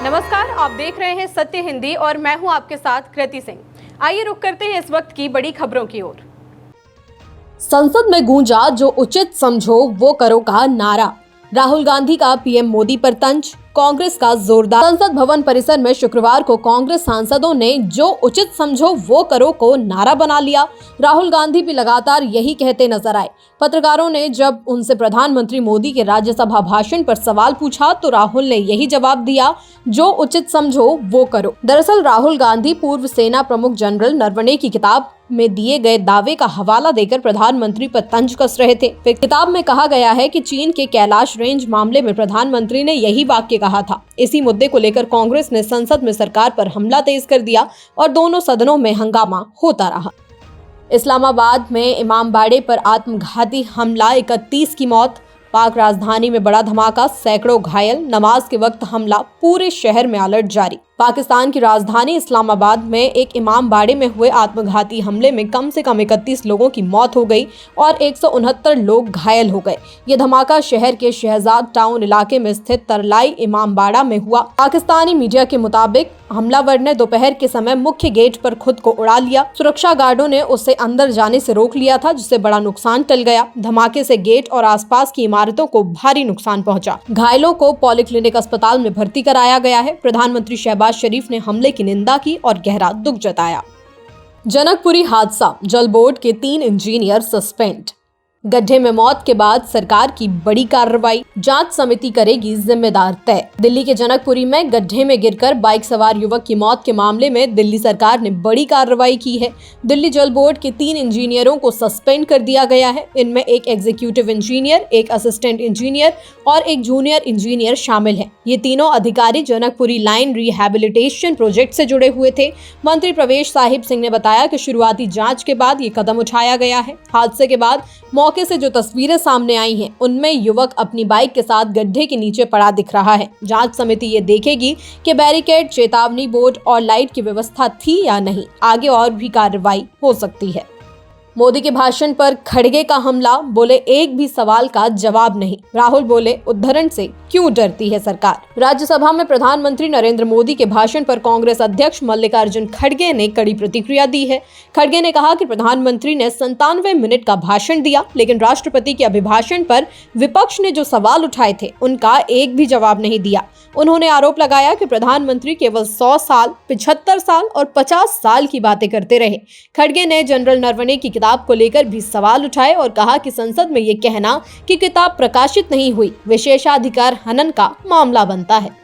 नमस्कार, आप देख रहे हैं सत्य हिंदी और मैं हूं आपके साथ कृति सिंह। आइए रुक करते हैं इस वक्त की बड़ी खबरों की ओर। संसद में गूंजा जो उचित समझो वो करो का नारा। राहुल गांधी का पीएम मोदी पर तंज, कांग्रेस का जोरदार। संसद भवन परिसर में शुक्रवार को कांग्रेस सांसदों ने जो उचित समझो वो करो को नारा बना लिया। राहुल गांधी भी लगातार यही कहते नजर आए। पत्रकारों ने जब उनसे प्रधानमंत्री मोदी के राज्यसभा भाषण पर सवाल पूछा तो राहुल ने यही जवाब दिया, जो उचित समझो वो करो। दरअसल राहुल गांधी पूर्व सेना प्रमुख जनरल नरवणे की किताब में दिए गए दावे का हवाला देकर प्रधानमंत्री पर तंज कस रहे थे। फिर किताब में कहा गया है कि चीन के कैलाश रेंज मामले में प्रधानमंत्री ने यही वाक्य कहा था। इसी मुद्दे को लेकर कांग्रेस ने संसद में सरकार पर हमला तेज कर दिया और दोनों सदनों में हंगामा होता रहा। इस्लामाबाद में इमामबाड़े पर आत्मघाती हमला, 31 की मौत। पाक राजधानी में बड़ा धमाका, सैकड़ों घायल। नमाज के वक्त हमला, पूरे शहर में अलर्ट जारी। पाकिस्तान की राजधानी इस्लामाबाद में एक इमामबाड़े में हुए आत्मघाती हमले में कम से कम 31 लोगों की मौत हो गई और 169 लोग घायल हो गए। ये धमाका शहर के शहजाद टाउन इलाके में स्थित तरलाई इमामबाड़ा में हुआ। पाकिस्तानी मीडिया के मुताबिक हमलावर ने दोपहर के समय मुख्य गेट पर खुद को उड़ा लिया। सुरक्षा गार्डों ने उसे अंदर जाने से रोक लिया था, जिससे बड़ा नुकसान टल गया। धमाके से गेट और आसपास की इमारतों को भारी नुकसान पहुंचा। घायलों को पॉलीक्लिनिक अस्पताल में भर्ती कराया गया है। प्रधानमंत्री शहबाज शरीफ ने हमले की निंदा की और गहरा दुख जताया। जनकपुरी हादसा, जल बोर्ड के 3 इंजीनियर सस्पेंड। गड्ढे में मौत के बाद सरकार की बड़ी कार्रवाई, जांच समिति करेगी जिम्मेदार तय। दिल्ली के जनकपुरी में गड्ढे में गिरकर बाइक सवार युवक की मौत के मामले में दिल्ली सरकार ने बड़ी कार्रवाई की है। दिल्ली जल बोर्ड के 3 इंजीनियरों को सस्पेंड कर दिया गया है। इनमें एक एग्जीक्यूटिव इंजीनियर, एक असिस्टेंट इंजीनियर और एक जूनियर इंजीनियर शामिल है। ये तीनों अधिकारी जनकपुरी लाइन रिहैबिलिटेशन प्रोजेक्ट से जुड़े हुए थे। मंत्री प्रवेश साहिब सिंह ने बताया कि शुरुआती जांच के बाद ये कदम उठाया गया है। हादसे के बाद मौके से जो तस्वीरें सामने आई हैं, उनमें युवक अपनी बाइक के साथ गड्ढे के नीचे पड़ा दिख रहा है। जांच समिति ये देखेगी कि बैरिकेड, चेतावनी बोर्ड और लाइट की व्यवस्था थी या नहीं। आगे और भी कार्रवाई हो सकती है। मोदी के भाषण पर खड़गे का हमला, बोले एक भी सवाल का जवाब नहीं। राहुल बोले उद्धरण से क्यों डरती है सरकार। राज्यसभा में प्रधानमंत्री नरेंद्र मोदी के भाषण पर कांग्रेस अध्यक्ष मल्लिकार्जुन खड़गे ने कड़ी प्रतिक्रिया दी है। खड़गे ने कहा कि प्रधानमंत्री ने 97 मिनट का भाषण दिया, लेकिन राष्ट्रपति के अभिभाषण पर विपक्ष ने जो सवाल उठाए थे उनका एक भी जवाब नहीं दिया। उन्होंने आरोप लगाया कि प्रधानमंत्री केवल 100 साल, 75 साल और 50 साल की बातें करते रहे। खड़गे ने जनरल नरवणे की किताब को लेकर भी सवाल उठाए और कहा कि संसद में ये कहना कि किताब प्रकाशित नहीं हुई, विशेषाधिकार हनन का मामला बनता है।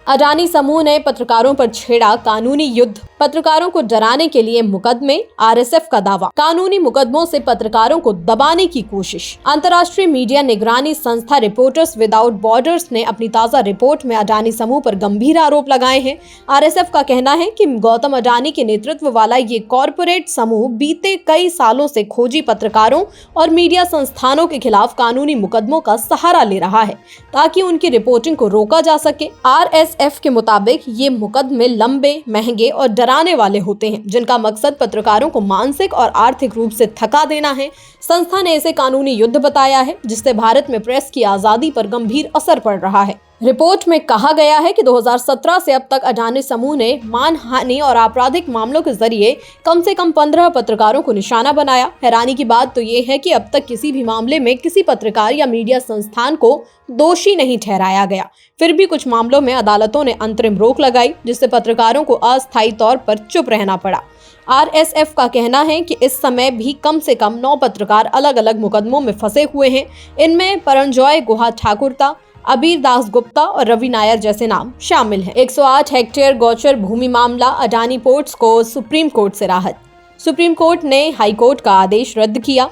अडानी समूह ने पत्रकारों पर छेड़ा कानूनी युद्ध, पत्रकारों को डराने के लिए मुकदमे, आरएसएफ का दावा। कानूनी मुकदमों से पत्रकारों को दबाने की कोशिश। अंतर्राष्ट्रीय मीडिया निगरानी संस्था रिपोर्टर्स विदाउट बॉर्डर्स ने अपनी ताजा रिपोर्ट में अडानी समूह पर गंभीर आरोप लगाए हैं। आरएसएफ का कहना है कि गौतम अडानी के नेतृत्व वाला ये कॉरपोरेट समूह बीते कई सालों से खोजी पत्रकारों और मीडिया संस्थानों के खिलाफ कानूनी मुकदमों का सहारा ले रहा है ताकि उनकी रिपोर्टिंग को रोका जा सके। आरएसएफ के मुताबिक ये मुकदमे लंबे, महंगे और डराने वाले होते हैं, जिनका मकसद पत्रकारों को मानसिक और आर्थिक रूप से थका देना है। संस्था ने इसे कानूनी युद्ध बताया है, जिससे भारत में प्रेस की आजादी पर गंभीर असर पड़ रहा है। रिपोर्ट में कहा गया है कि 2017 से अब तक अडानी समूह ने मानहानि और आपराधिक मामलों के जरिए कम से कम 15 पत्रकारों को निशाना बनाया। हैरानी की बात तो ये है कि अब तक किसी भी मामले में किसी पत्रकार या मीडिया संस्थान को दोषी नहीं ठहराया गया। फिर भी कुछ मामलों में अदालतों ने अंतरिम रोक लगाई, जिससे पत्रकारों को अस्थायी तौर पर चुप रहना पड़ा। आरएसएफ का कहना है कि इस समय भी कम से कम 9 पत्रकार अलग अलग मुकदमों में फंसे हुए हैं। इनमें परंजॉय गुहा ठाकुरता, अबीर दास गुप्ता और रवि नायर जैसे नाम शामिल हैं। 108 हेक्टेयर गौचर भूमि मामला, अडानी पोर्ट्स को सुप्रीम कोर्ट से राहत। सुप्रीम कोर्ट ने हाई कोर्ट का आदेश रद्द किया।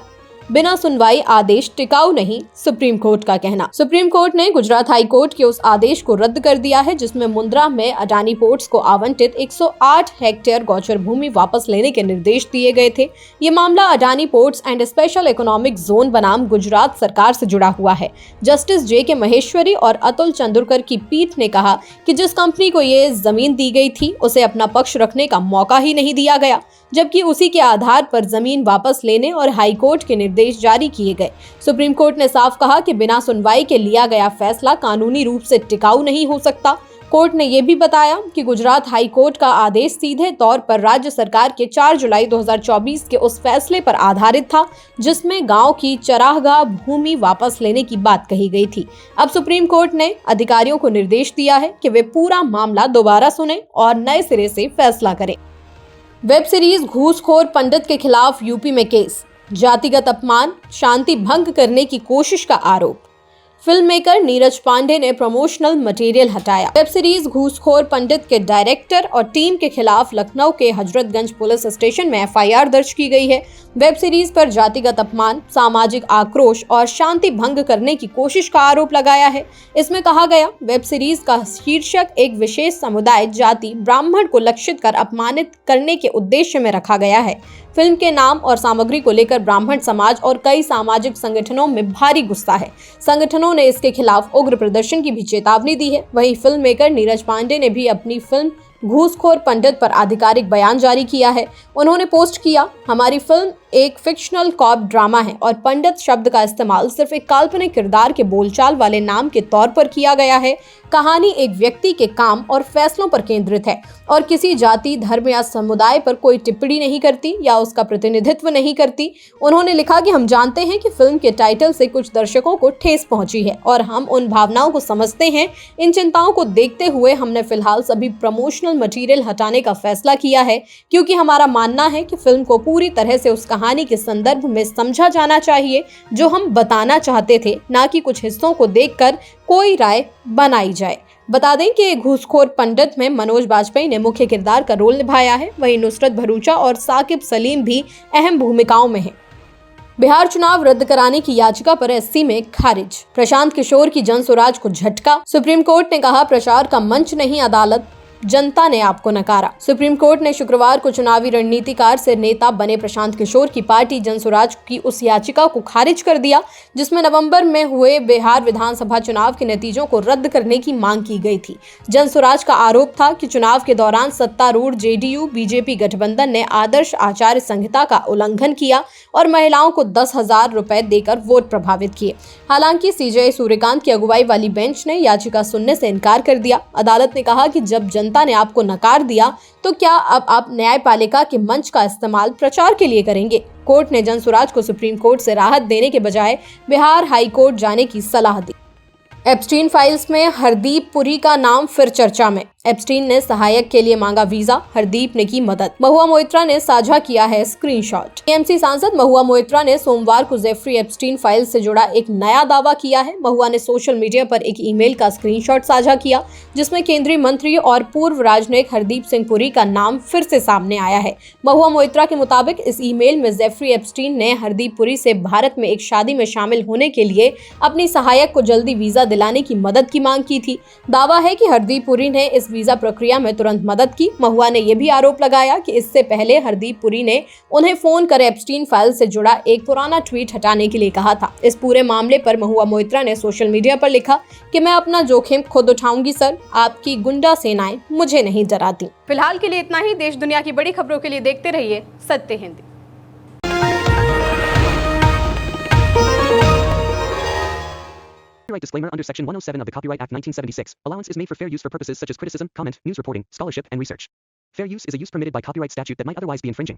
बिना सुनवाई आदेश टिकाऊ नहीं, सुप्रीम कोर्ट का कहना। सुप्रीम कोर्ट ने गुजरात हाई कोर्ट के उस आदेश को रद्द कर दिया है जिसमें मुंद्रा में अडानी पोर्ट्स को आवंटित 108 हेक्टेयर गौचर भूमि वापस लेने के निर्देश दिए गए थे। ये मामला Adani ports and special economic zone बनाम गुजरात सरकार से जुड़ा हुआ है। Justice JK. महेश्वरी और अतुल चंदुरकर की पीठ ने कहा कि जिस कंपनी को ये जमीन दी गई थी उसे अपना पक्ष रखने का मौका ही नहीं दिया गया, जबकि उसी के आधार पर जमीन वापस लेने और हाईकोर्ट के निर्देश जारी किए गए। सुप्रीम कोर्ट ने साफ कहा कि बिना सुनवाई के लिया गया फैसला कानूनी रूप से टिकाऊ नहीं हो सकता। कोर्ट ने यह भी बताया कि गुजरात हाई कोर्ट का आदेश सीधे तौर पर राज्य सरकार के 4 जुलाई 2024 के उस फैसले पर आधारित था जिसमें गांव की चरागाह भूमि वापस लेने की बात कही गई थी। अब सुप्रीम कोर्ट ने अधिकारियों को निर्देश दिया है कि वे पूरा मामला दोबारा सुनें और नए सिरे से फैसला करें। वेब सीरीज घूसखोर पंडित के खिलाफ यूपी में केस, जातिगत अपमान, शांति भंग करने की कोशिश का आरोप। फिल्म मेकर नीरज पांडे ने प्रमोशनल मटेरियल हटाया। वेब सीरीज घूसखोर पंडित के डायरेक्टर और टीम के खिलाफ लखनऊ के हजरतगंज पुलिस स्टेशन में एफआईआर दर्ज की गई है। वेब सीरीज पर जातिगत अपमान, सामाजिक आक्रोश और शांति भंग करने की कोशिश का आरोप लगाया है। इसमें कहा गया, वेब सीरीज का शीर्षक एक विशेष समुदाय जाति ब्राह्मण को लक्षित कर अपमानित करने के उद्देश्य में रखा गया है। फिल्म के नाम और सामग्री को लेकर ब्राह्मण समाज और कई सामाजिक संगठनों में भारी गुस्सा है। संगठनों ने इसके खिलाफ उग्र प्रदर्शन की भी चेतावनी दी है। वहीं फिल्म मेकर नीरज पांडे ने भी अपनी फिल्म घूसखोर पंडित पर आधिकारिक बयान जारी किया है। उन्होंने पोस्ट किया, हमारी फिल्म एक फिक्शनल कॉप ड्रामा है और पंडित शब्द का इस्तेमाल सिर्फ एक काल्पनिक किरदार के बोलचाल वाले नाम के तौर पर किया गया है। कहानी एक व्यक्ति के काम और फैसलों पर केंद्रित है और किसी जाति, धर्म या समुदाय पर कोई टिप्पणी नहीं करती या उसका प्रतिनिधित्व नहीं करती। उन्होंने लिखा कि हम जानते हैं कि फिल्म के टाइटल से कुछ दर्शकों को ठेस पहुंची है और हम उन भावनाओं को समझते हैं। इन चिंताओं को देखते हुए हमने फिलहाल सभी प्रमोशनल मटेरियल हटाने का फैसला किया है, क्योंकि हमारा मानना है कि फिल्म को पूरी तरह से उस कहानी के संदर्भ में समझा जाना चाहिए जो हम बताना चाहते थे, ना कि कुछ हिस्सों को देखकर कोई राय बनाई जाए। बता दें कि घूसखोर पंडित में मनोज बाजपेयी ने मुख्य किरदार का रोल निभाया है। वहीं नुसरत भरूचा और साकिब सलीम भी अहम भूमिकाओं में हैं। बिहार चुनाव रद्द कराने की याचिका पर एससी में खारिज। प्रशांत किशोर की जनसुराज को झटका। सुप्रीम कोर्ट ने कहा, प्रचार का मंच नहीं अदालत, जनता ने आपको नकारा। सुप्रीम कोर्ट ने शुक्रवार को चुनावी रणनीतिकार से नेता बने प्रशांत किशोर की पार्टी जनसुराज की उस याचिका को खारिज कर दिया जिसमें नवंबर में हुए बिहार विधानसभा चुनाव के नतीजों को रद्द करने की मांग की गई थी। जनसुराज का आरोप था कि चुनाव के दौरान सत्तारूढ़ जेडीयू बीजेपी गठबंधन ने आदर्श आचार संहिता का उल्लंघन किया और महिलाओं को 10,000 रुपए देकर वोट प्रभावित किए। हालांकि सीजेआई सूर्यकांत की अगुवाई वाली बेंच ने याचिका सुनने से इनकार कर दिया। अदालत ने कहा कि जब जनता ने आपको नकार दिया तो क्या अब आप न्यायपालिका के मंच का इस्तेमाल प्रचार के लिए करेंगे? कोर्ट ने जनसुराज को सुप्रीम कोर्ट से राहत देने के बजाय बिहार हाई कोर्ट जाने की सलाह दी। एप्स्टीन फाइल्स में हरदीप पुरी का नाम फिर चर्चा में। एप्स्टीन ने सहायक के लिए मांगा वीजा, हरदीप ने की मदद। महुआ मोइत्रा ने साझा किया है स्क्रीनशॉट। टीएमसी सांसद महुआ मोइत्रा ने सोमवार को जेफरी एप्स्टीन फाइल से जुड़ा एक नया दावा किया है। महुआ ने सोशल मीडिया पर एक ईमेल का स्क्रीनशॉट साझा किया जिसमें केंद्रीय मंत्री और पूर्व राजनयिक हरदीप सिंह पुरी का नाम फिर से सामने आया है। महुआ मोइत्रा के मुताबिक इस ईमेल में जेफरी एप्स्टीन ने हरदीप पुरी से भारत में एक शादी में शामिल होने के लिए अपनी सहायक को जल्दी वीजा दिलाने की मदद की मांग की थी। दावा है कि हरदीप पुरी ने इस वीजा प्रक्रिया में तुरंत मदद की। महुआ ने यह भी आरोप लगाया कि इससे पहले हरदीप पुरी ने उन्हें फोन कर एप्स्टीन फाइल से जुड़ा एक पुराना ट्वीट हटाने के लिए कहा था। इस पूरे मामले पर महुआ मोइत्रा ने सोशल मीडिया पर लिखा कि मैं अपना जोखिम खुद उठाऊंगी सर, आपकी गुंडा सेनाएं मुझे नहीं डराती। फिलहाल के लिए इतना ही। देश दुनिया की बड़ी खबरों के लिए देखते रहिए सत्य Hindi. Copyright disclaimer under Section 107 of the Copyright Act 1976. Allowance is made for fair use for purposes such as criticism, comment, news reporting, scholarship, and research. Fair use is a use permitted by copyright statute that might otherwise be infringing.